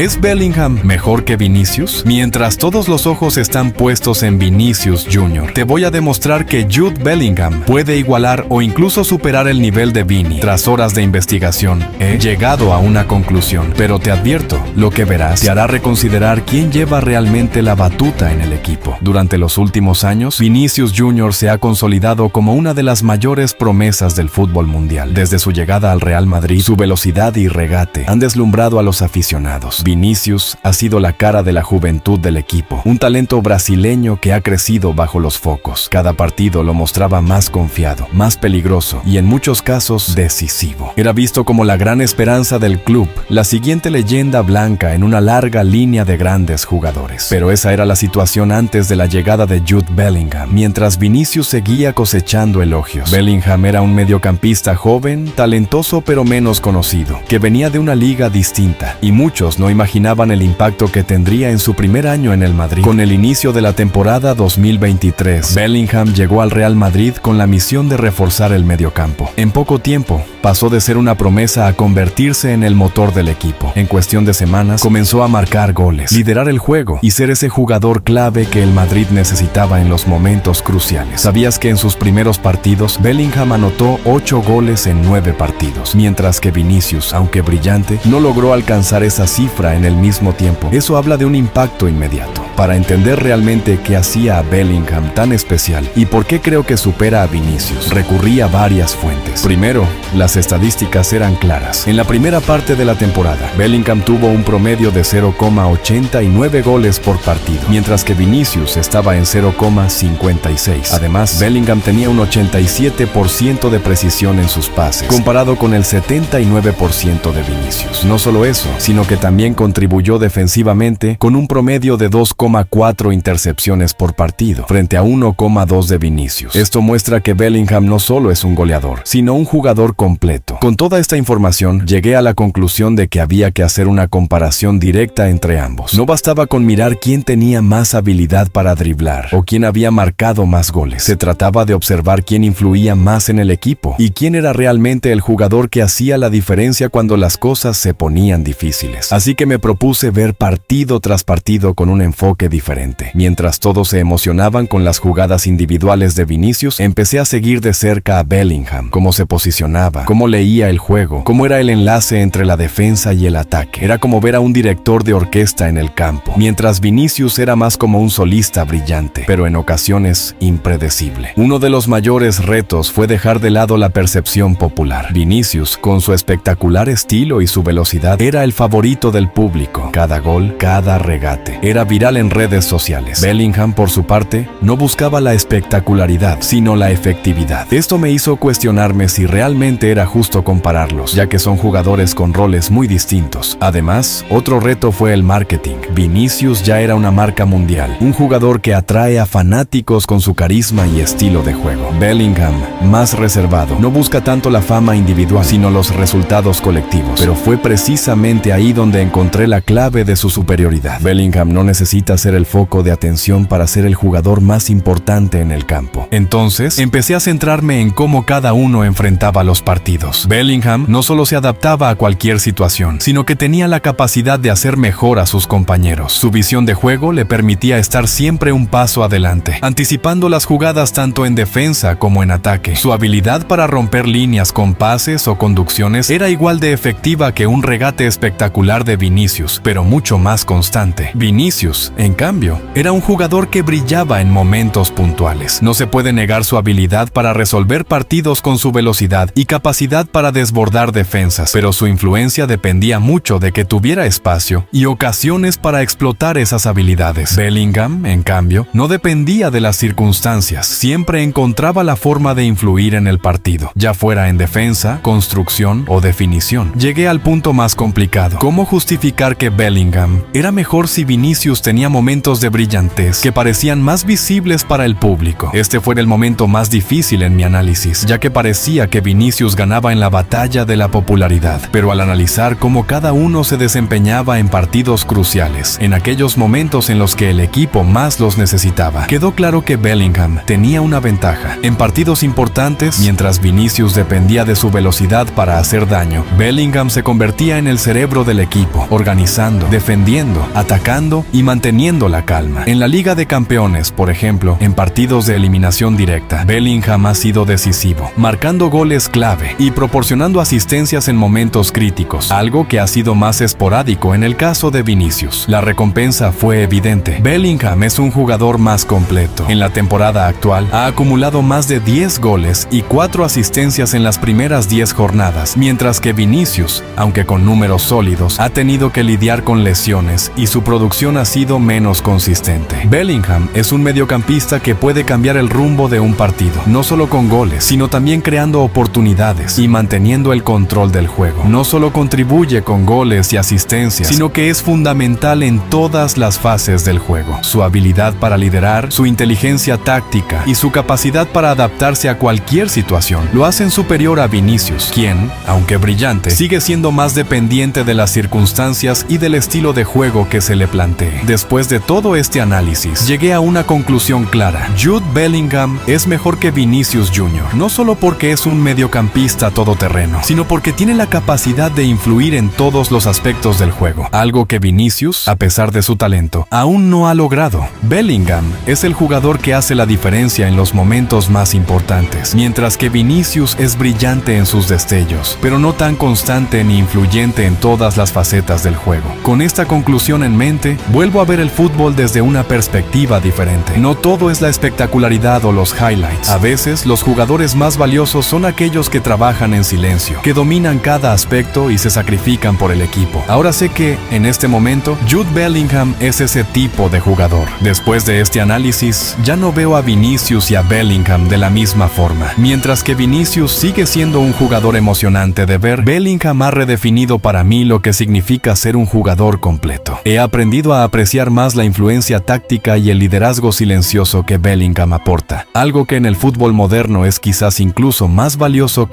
¿Es Bellingham mejor que Vinicius? Mientras todos los ojos están puestos en Vinicius Jr., te voy a demostrar que Jude Bellingham puede igualar o incluso superar el nivel de Vini. Tras horas de investigación, he llegado a una conclusión, pero te advierto, lo que verás te hará reconsiderar quién lleva realmente la batuta en el equipo. Durante los últimos años, Vinicius Jr. se ha consolidado como una de las mayores promesas del fútbol mundial. Desde su llegada al Real Madrid, su velocidad y regate han deslumbrado a los aficionados. Vinicius ha sido la cara de la juventud del equipo, un talento brasileño que ha crecido bajo los focos. Cada partido lo mostraba más confiado, más peligroso y en muchos casos decisivo. Era visto como la gran esperanza del club, la siguiente leyenda blanca en una larga línea de grandes jugadores. Pero esa era la situación antes de la llegada de Jude Bellingham, mientras Vinicius seguía cosechando elogios. Bellingham era un mediocampista joven, talentoso pero menos conocido, que venía de una liga distinta, y muchos no imaginaban el impacto que tendría en su primer año en el Madrid. Con el inicio de la temporada 2023, Bellingham llegó al Real Madrid con la misión de reforzar el mediocampo. En poco tiempo, pasó de ser una promesa a convertirse en el motor del equipo. En cuestión de semanas, comenzó a marcar goles, liderar el juego y ser ese jugador clave que el Madrid necesitaba en los momentos cruciales. ¿Sabías que en sus primeros partidos, Bellingham anotó 8 goles en 9 partidos? Mientras que Vinicius, aunque brillante, no logró alcanzar esa cifra en el mismo tiempo. Eso habla de un impacto inmediato. Para entender realmente qué hacía a Bellingham tan especial y por qué creo que supera a Vinicius, recurrí a varias fuentes. Primero, las estadísticas eran claras. En la primera parte de la temporada, Bellingham tuvo un promedio de 0,89 goles por partido, mientras que Vinicius estaba en 0,56. Además, Bellingham tenía un 87% de precisión en sus pases, comparado con el 79% de Vinicius. No solo eso, sino que también contribuyó defensivamente con un promedio de 2,4 intercepciones por partido, frente a 1,2 de Vinicius. Esto muestra que Bellingham no solo es un goleador, sino un jugador completo. Con toda esta información, llegué a la conclusión de que había que hacer una comparación directa entre ambos. No bastaba con mirar quién tenía más habilidad para driblar o quién había marcado más goles. Se trataba de observar quién influía más en el equipo y quién era realmente el jugador que hacía la diferencia cuando las cosas se ponían difíciles. Así que me propuse ver partido tras partido con un enfoque diferente. Mientras todos se emocionaban con las jugadas individuales de Vinicius, empecé a seguir de cerca a Bellingham, cómo se posicionaba, cómo leía el juego, cómo era el enlace entre la defensa y el ataque. Era como ver a un director de orquesta en el campo, mientras Vinicius era más como un solista brillante, pero en ocasiones impredecible. Uno de los mayores retos fue dejar de lado la percepción popular. Vinicius, con su espectacular estilo y su velocidad, era el favorito del público. Cada gol, cada regate, era viral en redes sociales. Bellingham, por su parte, no buscaba la espectacularidad, sino la efectividad. Esto me hizo cuestionarme si realmente era justo compararlos, ya que son jugadores con roles muy distintos. Además, otro reto fue el marketing. Vinicius ya era una marca mundial, un jugador que atrae a fanáticos con su carisma y estilo de juego. Bellingham, más reservado, no busca tanto la fama individual, sino los resultados colectivos. Pero fue precisamente ahí donde encontré la clave de su superioridad. Bellingham no necesita ser el foco de atención para ser el jugador más importante en el campo. Entonces, empecé a centrarme en cómo cada uno enfrentaba los partidos. Bellingham no solo se adaptaba a cualquier situación, sino que tenía la capacidad de hacer mejor a sus compañeros. Su visión de juego le permitía estar siempre un paso adelante, anticipando las jugadas tanto en defensa como en ataque. Su habilidad para romper líneas con pases o conducciones era igual de efectiva que un regate espectacular de Vinicius, pero mucho más constante. Vinicius, en cambio, era un jugador que brillaba en momentos puntuales. No se puede negar su habilidad para resolver partidos con su velocidad y capacidad para desbordar defensas, pero su influencia dependía mucho de que tuviera espacio y ocasiones para explotar esas habilidades. Bellingham, en cambio, no dependía de las circunstancias. Siempre encontraba la forma de influir en el partido, ya fuera en defensa, construcción o definición. Llegué al punto más complicado. ¿Cómo justificar que Bellingham era mejor si Vinicius tenía momentos de brillantez que parecían más visibles para el público. Este fue el momento más difícil en mi análisis, ya que parecía que Vinicius ganaba en la batalla de la popularidad. Pero al analizar cómo cada uno se desempeñaba en partidos cruciales, en aquellos momentos en los que el equipo más los necesitaba, quedó claro que Bellingham tenía una ventaja. En partidos importantes, mientras Vinicius dependía de su velocidad para hacer daño, Bellingham se convertía en el cerebro del equipo, organizando, defendiendo, atacando y manteniendo la calma. En la Liga de Campeones, por ejemplo, en partidos de eliminación directa, Bellingham ha sido decisivo, marcando goles clave y proporcionando asistencias en momentos críticos, algo que ha sido más esporádico en el caso de Vinicius. La recompensa fue evidente. Bellingham es un jugador más completo. En la temporada actual ha acumulado más de 10 goles y 4 asistencias en las primeras 10 jornadas, mientras que Vinicius, aunque con números sólidos, ha tenido que lidiar con lesiones y su producción ha sido menos consistente. Bellingham es un mediocampista que puede cambiar el rumbo de un partido, no solo con goles, sino también creando oportunidades y manteniendo el control del juego. No solo contribuye con goles y asistencias, sino que es fundamental en todas las fases del juego. Su habilidad para liderar, su inteligencia táctica y su capacidad para adaptarse a cualquier situación lo hacen superior a Vinicius, quien, aunque brillante, sigue siendo más dependiente de las circunstancias y del estilo de juego que se le plantee. Después de todo este análisis, llegué a una conclusión clara. Jude Bellingham es mejor que Vinicius Jr., no solo porque es un mediocampista todoterreno, sino porque tiene la capacidad de influir en todos los aspectos del juego, algo que Vinicius, a pesar de su talento, aún no ha logrado. Bellingham es el jugador que hace la diferencia en los momentos más importantes, mientras que Vinicius es brillante en sus destellos, pero no tan constante ni influyente en todas las facetas del juego. Con esta conclusión en mente, vuelvo a ver el fútbol desde una perspectiva diferente. No todo es la espectacularidad o los highlights. A veces, los jugadores más valiosos son aquellos que trabajan en silencio, que dominan cada aspecto y se sacrifican por el equipo. Ahora sé que, en este momento, Jude Bellingham es ese tipo de jugador. Después de este análisis, ya no veo a Vinicius y a Bellingham de la misma forma. Mientras que Vinicius sigue siendo un jugador emocionante de ver, Bellingham ha redefinido para mí lo que significa ser un jugador completo. He aprendido a apreciar más la influencia táctica y el liderazgo silencioso que Bellingham aporta, algo que en el fútbol moderno es quizás incluso más valioso que